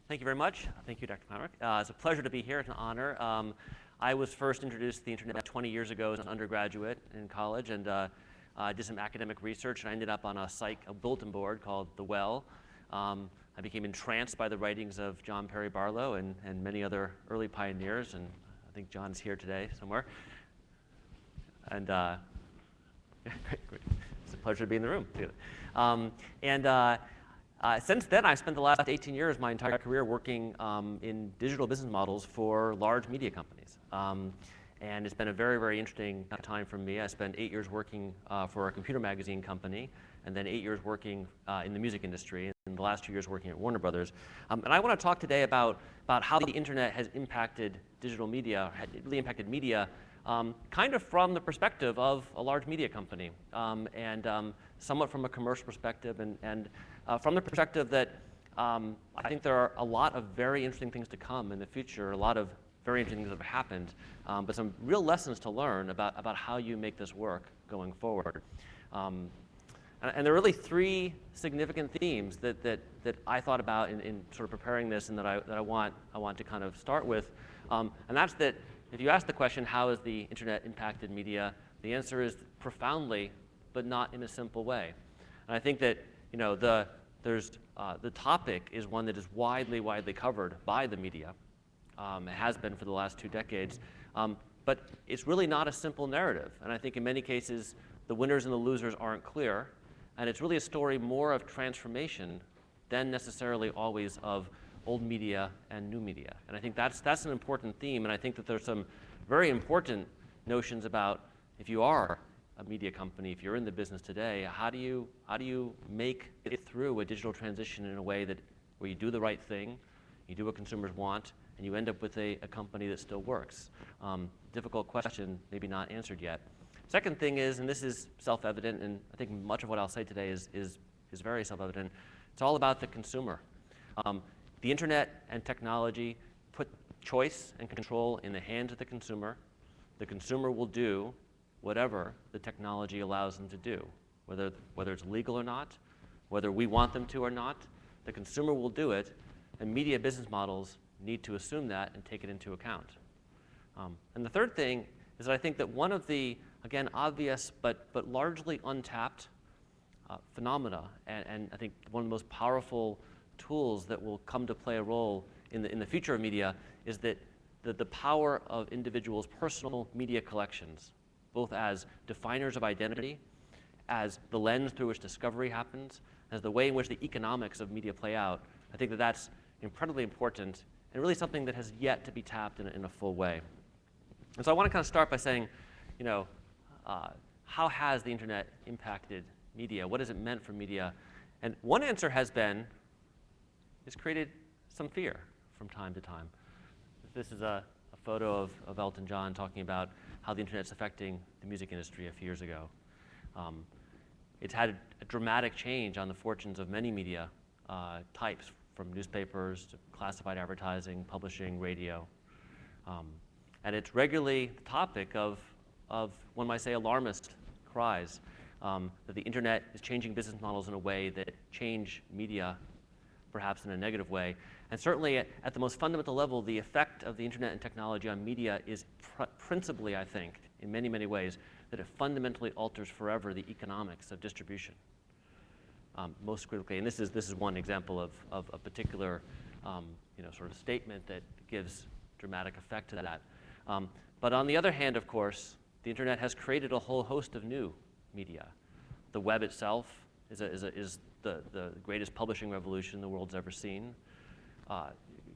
Thank you very much. Thank you, Dr. Kleinrock. It's a pleasure to be here. It's an honor. I was first introduced to the internet 20 years ago as an undergraduate in college, and I did some academic research, and I ended up on a bulletin board called The Well. I became entranced by the writings of John Perry Barlow and many other early pioneers, and I think John's here today somewhere. And great. It's a pleasure to be in the room together. Since then, I've spent the last 18 years, my entire career, working in digital business models for large media companies. And it's been a very, very interesting time for me. I spent 8 years working for a computer magazine company, and then 8 years working in the music industry, and the last 2 years working at Warner Brothers. And I want to talk today about how the internet has impacted digital media, really impacted media, kind of from the perspective of a large media company, and somewhat from a commercial perspective, and from the perspective that I think there are a lot of very interesting things to come in the future, a lot of very interesting things that have happened, but some real lessons to learn about how you make this work going forward. And there are really three significant themes that I thought about in sort of preparing this, and that I want to kind of start with. And that's that if you ask the question, how has the internet impacted media, the answer is profoundly, but not in a simple way. And I think that the topic is one that is widely covered by the media. It has been for the last 2 decades. But it's really not a simple narrative. And I think in many cases, the winners and the losers aren't clear. And it's really a story more of transformation than necessarily always of old media and new media. And I think that's an important theme. And I think that there's some very important notions about, if you are a media company, if you're in the business today, how do you make it through a digital transition in a way where you do the right thing, you do what consumers want, and you end up with a company that still works? Difficult question, maybe not answered yet. Second thing is, and this is self-evident, and I think much of what I'll say today is very self-evident, it's all about the consumer. The internet and technology put choice and control in the hands of the consumer. The consumer will do whatever the technology allows them to do, whether it's legal or not, whether we want them to or not. The consumer will do it, and media business models need to assume that and take it into account. And the third thing is that I think that one of the, again, obvious but largely untapped phenomena, and I think one of the most powerful tools that will come to play a role in the future of media, is that the power of individuals' personal media collections, both as definers of identity, as the lens through which discovery happens, as the way in which the economics of media play out. I think that that's incredibly important and really something that has yet to be tapped in a full way. And so I want to kind of start by saying, how has the internet impacted media? What has it meant for media? And one answer has been, it's created some fear from time to time. This is a photo of Elton John talking about how the internet's affecting the music industry a few years ago. It's had a dramatic change on the fortunes of many media types, from newspapers to classified advertising, publishing, radio. And it's regularly the topic of one might say, alarmist cries, that the internet is changing business models in a way that change media perhaps in a negative way. And certainly at the most fundamental level, the effect of the internet and technology on media is principally, I think, in many, many ways, that it fundamentally alters forever the economics of distribution. Most critically, and this is one example of a particular sort of statement that gives dramatic effect to that. But on the other hand, of course, the internet has created a whole host of new media. The web itself is the greatest publishing revolution the world's ever seen.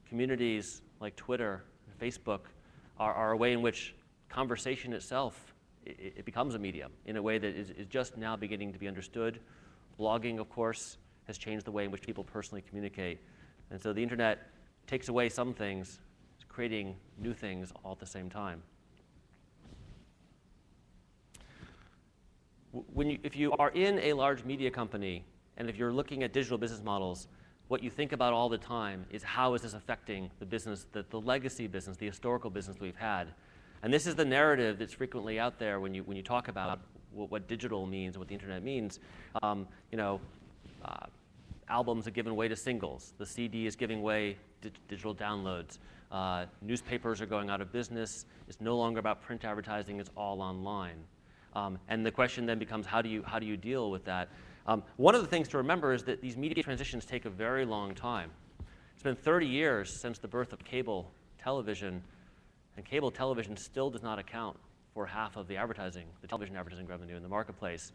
Communities like Twitter and Facebook are a way in which conversation itself, it becomes a medium in a way that is just now beginning to be understood. Blogging, of course, has changed the way in which people personally communicate. And so the internet takes away some things, creating new things all at the same time. If you are in a large media company, and if you're looking at digital business models, what you think about all the time is, how is this affecting the business, the legacy business, the historical business we've had? And this is the narrative that's frequently out there when you talk about what digital means, what the internet means. albums are given way to singles. The CD is giving way to digital downloads. Newspapers are going out of business. It's no longer about print advertising. It's all online. And the question then becomes, how do you deal with that? One of the things to remember is that these media transitions take a very long time. It's been 30 years since the birth of cable television, and cable television still does not account for half of the television advertising revenue in the marketplace.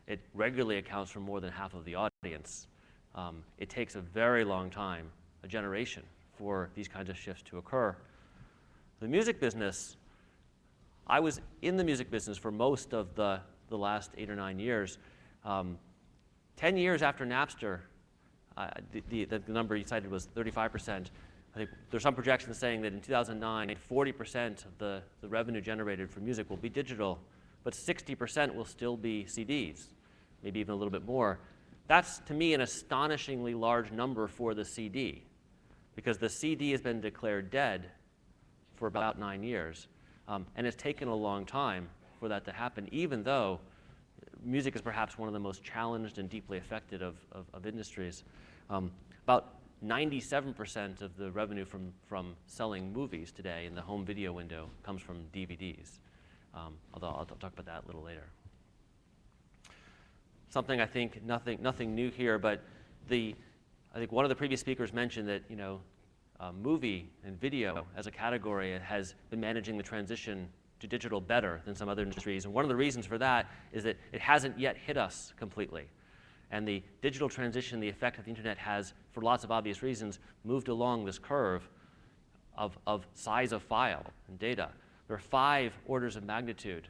It regularly accounts for more than half of the audience. It takes a very long time, a generation, for these kinds of shifts to occur. The music business, I was in the music business for most of the last 8 or 9 years. 10 years after Napster, the number you cited was 35%. I think there's some projections saying that in 2009, 40% of the revenue generated from music will be digital, but 60% will still be CDs, maybe even a little bit more. That's, to me, an astonishingly large number for the CD, because the CD has been declared dead for about 9 years. And it's taken a long time for that to happen, even though music is perhaps one of the most challenged and deeply affected of industries. About 97% of the revenue from selling movies today in the home video window comes from DVDs, although I'll talk about that a little later. Something I think, nothing new here, but I think one of the previous speakers mentioned that movie and video as a category has been managing the transition to digital better than some other industries. And one of the reasons for that is that it hasn't yet hit us completely. And the digital transition, the effect that the internet has, for lots of obvious reasons, moved along this curve of size of file and data. There are 5 orders of magnitude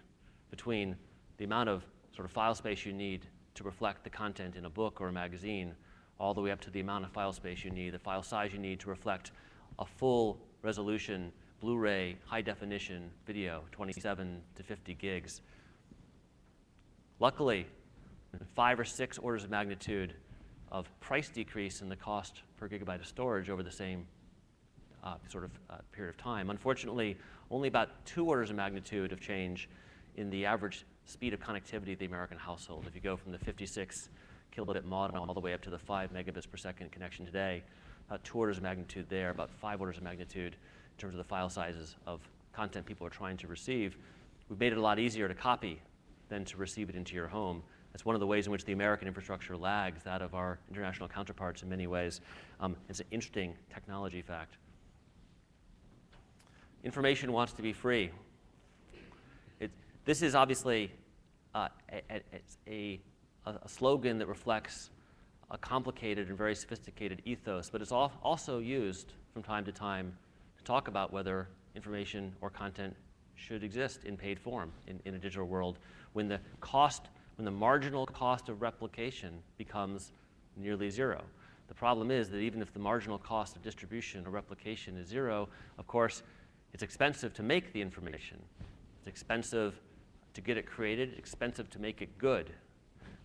between the amount of sort of file space you need to reflect the content in a book or a magazine, all the way up to the amount of file space you need, the file size you need to reflect a full resolution Blu-ray, high-definition video, 27 to 50 gigs. Luckily, 5 or 6 orders of magnitude of price decrease in the cost per gigabyte of storage over the same period of time. Unfortunately, only about 2 orders of magnitude of change in the average speed of connectivity of the American household. If you go from the 56 kilobit modem all the way up to the 5 megabits per second connection today, about 2 orders of magnitude there, about 5 orders of magnitude in terms of the file sizes of content people are trying to receive. We've made it a lot easier to copy than to receive it into your home. That's one of the ways in which the American infrastructure lags that of our international counterparts in many ways. It's an interesting technology fact. Information wants to be free. This is obviously a slogan that reflects a complicated and very sophisticated ethos, but it's also used from time to time to talk about whether information or content should exist in paid form in a digital world when the marginal cost of replication becomes nearly zero. The problem is that even if the marginal cost of distribution or replication is zero, of course, it's expensive to make the information. It's expensive to get it created, expensive to make it good.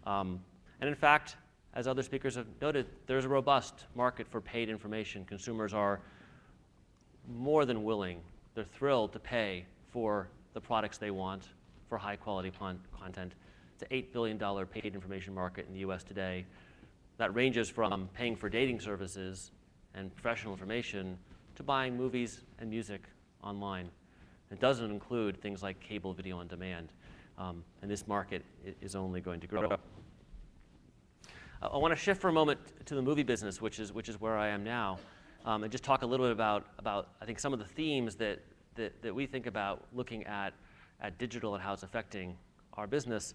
And in fact, as other speakers have noted, there's a robust market for paid information. Consumers are more than willing, they're thrilled to pay for the products they want for high quality content. It's an $8 billion paid information market in the US today. That ranges from paying for dating services and professional information to buying movies and music online. It doesn't include things like cable video on demand. And this market is only going to grow. I want to shift for a moment to the movie business, which is where I am now, and just talk a little bit about I think some of the themes that we think about looking at digital and how it's affecting our business.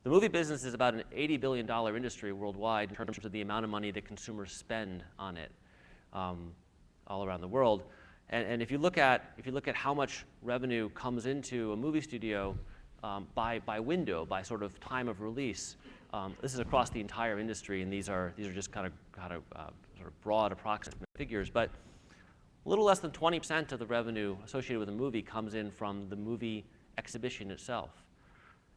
The movie business is about an $80 billion industry worldwide in terms of the amount of money that consumers spend on it all around the world. And if you look at how much revenue comes into a movie studio by window, by sort of time of release, this is across the entire industry, and these are just kind of sort of broad approximate figures. But a little less than 20% of the revenue associated with a movie comes in from the movie exhibition itself.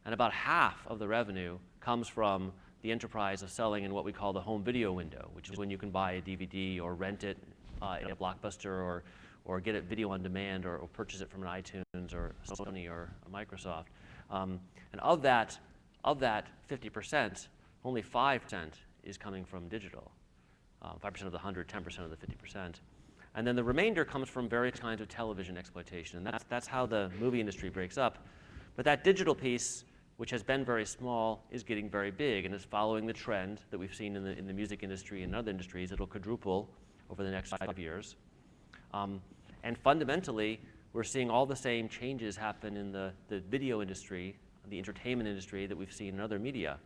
And about half of the revenue comes from the enterprise of selling in what we call the home video window, which is when you can buy a DVD or rent it in a Blockbuster or get it video on demand or purchase it from an iTunes or Sony or a Microsoft. And of that 50%, only 5% is coming from digital. 5% of the 100, 10% of the 50%. And then the remainder comes from various kinds of television exploitation. And that's how the movie industry breaks up. But that digital piece, which has been very small, is getting very big and is following the trend that we've seen in the music industry and other industries. It'll quadruple over the next 5 years. And fundamentally, we're seeing all the same changes happen in the video industry, the entertainment industry that we've seen in other media.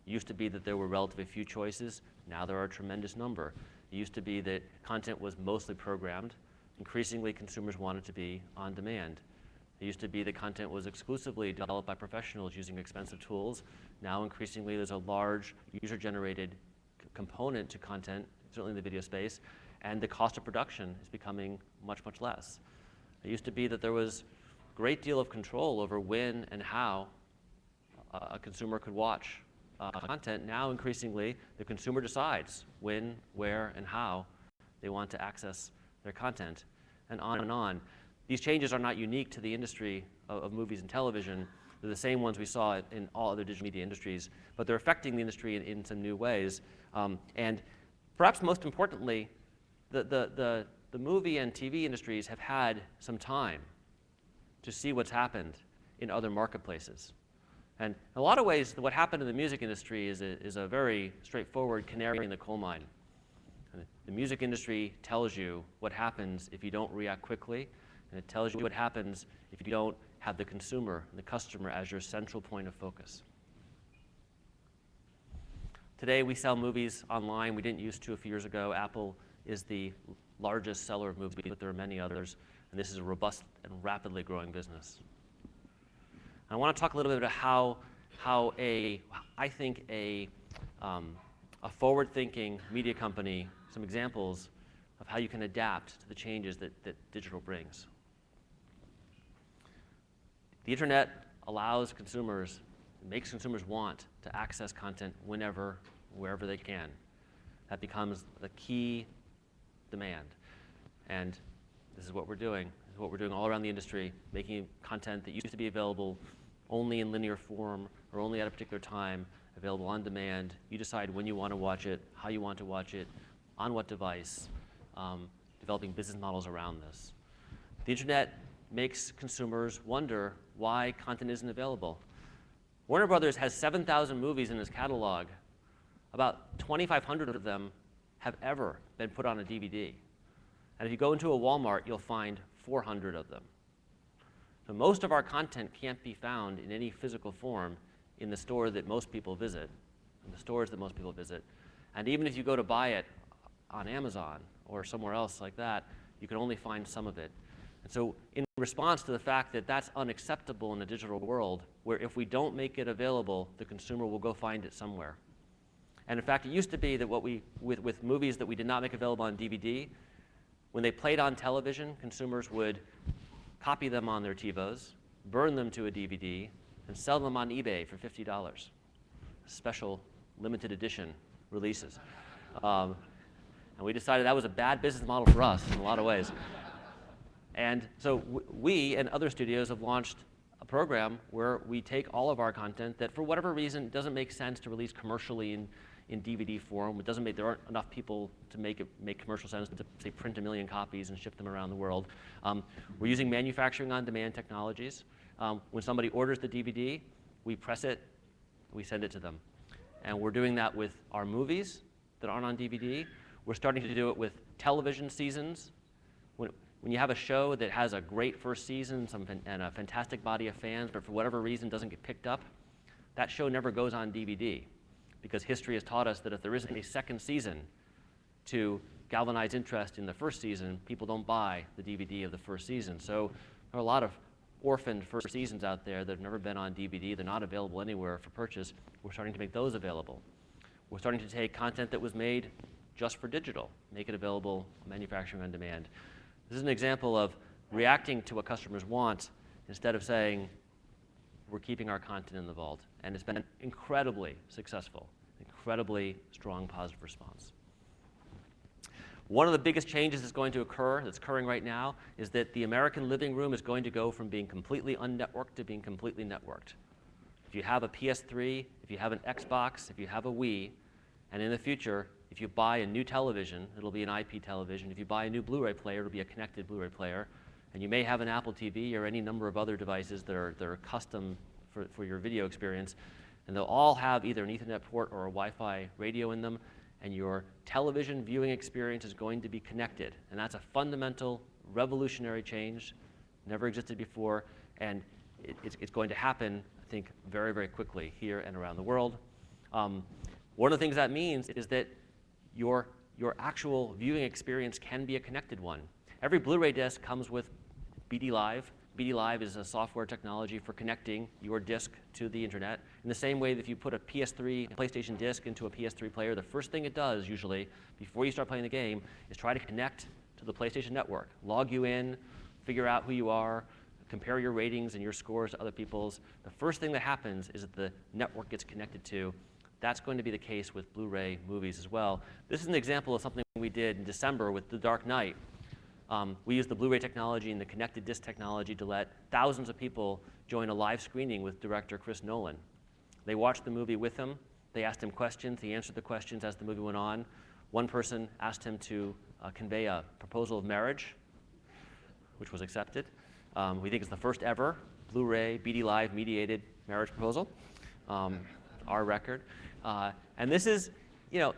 It used to be that there were relatively few choices. Now there are a tremendous number. It used to be that content was mostly programmed. Increasingly, consumers want it to be on demand. It used to be that content was exclusively developed by professionals using expensive tools. Now, increasingly, there's a large user-generated component to content, certainly in the video space, and the cost of production is becoming much, much less. It used to be that there was a great deal of control over when and how a consumer could watch content. Now, increasingly, the consumer decides when, where, and how they want to access their content, and on and on. These changes are not unique to the industry of movies and television. They're the same ones we saw in all other digital media industries, but they're affecting the industry in some new ways. And perhaps most importantly, the movie and TV industries have had some time to see what's happened in other marketplaces. And in a lot of ways, what happened in the music industry is a very straightforward canary in the coal mine. The music industry tells you what happens if you don't react quickly, and it tells you what happens if you don't have the consumer and the customer as your central point of focus. Today, we sell movies online. We didn't used to a few years ago. Apple is the largest seller of movies, but there are many others, and this is a robust and rapidly growing business. I want to talk a little bit about how I think a forward-thinking media company, some examples of how you can adapt to the changes that digital brings. The internet allows consumers, makes consumers want to access content whenever, wherever they can. That becomes the key demand. And this is what we're doing. This is what we're doing all around the industry, making content that used to be available only in linear form or only at a particular time, available on demand. You decide when you want to watch it, how you want to watch it, on what device, developing business models around this. The internet makes consumers wonder why content isn't available. Warner Brothers has 7,000 movies in its catalog. About 2,500 of them have ever been put on a DVD. And if you go into a Walmart, you'll find 400 of them. So most of our content can't be found in any physical form in the store that most people visit, in the stores that most people visit. And even if you go to buy it on Amazon or somewhere else like that, you can only find some of it. And so in response to the fact that that's unacceptable in the digital world, where if we don't make it available, the consumer will go find it somewhere. And in fact, it used to be that with movies that we did not make available on DVD, when they played on television, consumers would copy them on their TiVos, burn them to a DVD, and sell them on eBay for $50. Special limited edition releases. And we decided that was a bad business model for us in a lot of ways. And so we and other studios have launched a program where we take all of our content that, for whatever reason, doesn't make sense to release commercially in DVD form. It doesn't make, there aren't enough people to make commercial sense to, say, print 1 million copies and ship them around the world. We're using manufacturing on-demand technologies. When somebody orders the DVD, we press it, we send it to them. And we're doing that with our movies that aren't on DVD. We're starting to do it with television seasons. When you have a show that has a great first season and a fantastic body of fans, but for whatever reason doesn't get picked up, that show never goes on DVD, because history has taught us that if there isn't a second season to galvanize interest in the first season, people don't buy the DVD of the first season. So there are a lot of orphaned first seasons out there that have never been on DVD. They're not available anywhere for purchase. We're starting to make those available. We're starting to take content that was made just for digital, make it available, manufacturing on demand. This is an example of reacting to what customers want instead of saying, we're keeping our content in the vault. And it's been incredibly successful, incredibly strong positive response. One of the biggest changes that's going to occur, that's occurring right now, is that the American living room is going to go from being completely unnetworked to being completely networked. If you have a PS3, if you have an Xbox, if you have a Wii, And in the future, if you buy a new television, it'll be an IP television. If you buy a new Blu-ray player, it'll be a connected Blu-ray player. And you may have an Apple TV or any number of other devices that are custom for your video experience. And they'll all have either an Ethernet port or a Wi-Fi radio in them. And your television viewing experience is going to be connected. And that's a fundamental, revolutionary change. Never existed before. And it's going to happen, I think, very, very quickly here and around the world. One of the things that means is that your actual viewing experience can be a connected one. Every Blu-ray disc comes with BD Live. BD Live is a software technology for connecting your disc to the internet. In the same way that if you put a PS3, PlayStation disc into a PS3 player, the first thing it does usually, before you start playing the game, is try to connect to the PlayStation network, log you in, figure out who you are, compare your ratings and your scores to other people's. The first thing that happens is that the network gets connected to. That's going to be the case with Blu-ray movies as well. This is an example of something we did in December with The Dark Knight. We used the Blu-ray technology and the connected disc technology to let thousands of people join a live screening with director Chris Nolan. They watched the movie with him. They asked him questions. He answered the questions as the movie went on. One person asked him to convey a proposal of marriage, which was accepted. We think it's the first ever Blu-ray, BD Live mediated marriage proposal, our record. And this is,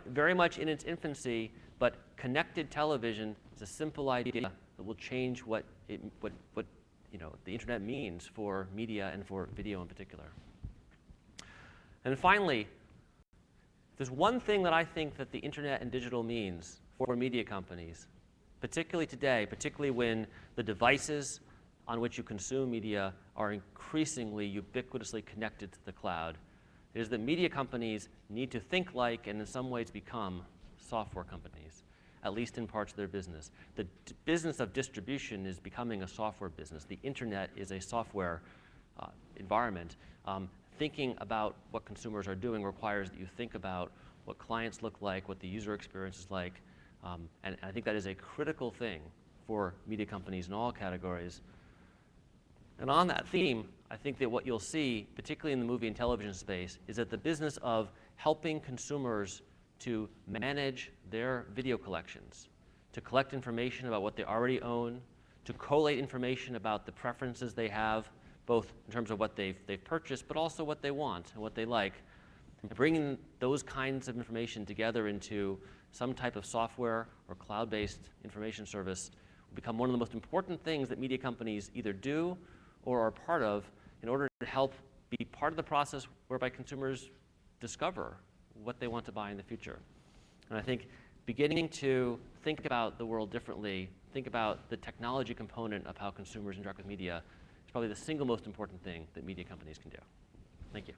very much in its infancy, but connected television is a simple idea that will change what the internet means for media and for video in particular. And finally, there's one thing that I think that the internet and digital means for media companies, particularly today, particularly when the devices on which you consume media are increasingly ubiquitously connected to the cloud, is that media companies need to think like, and in some ways become, software companies, at least in parts of their business. The business of distribution is becoming a software business. The internet is a software environment. Thinking about what consumers are doing requires that you think about what clients look like, what the user experience is like. And I think that is a critical thing for media companies in all categories. And on that theme, I think that what you'll see, particularly in the movie and television space, is that the business of helping consumers to manage their video collections, to collect information about what they already own, to collate information about the preferences they have, both in terms of what they've purchased, but also what they want and what they like. And bringing those kinds of information together into some type of software or cloud-based information service will become one of the most important things that media companies either do or are part of in order to help be part of the process whereby consumers discover what they want to buy in the future. And I think beginning to think about the world differently, think about the technology component of how consumers interact with media is probably the single most important thing that media companies can do. Thank you.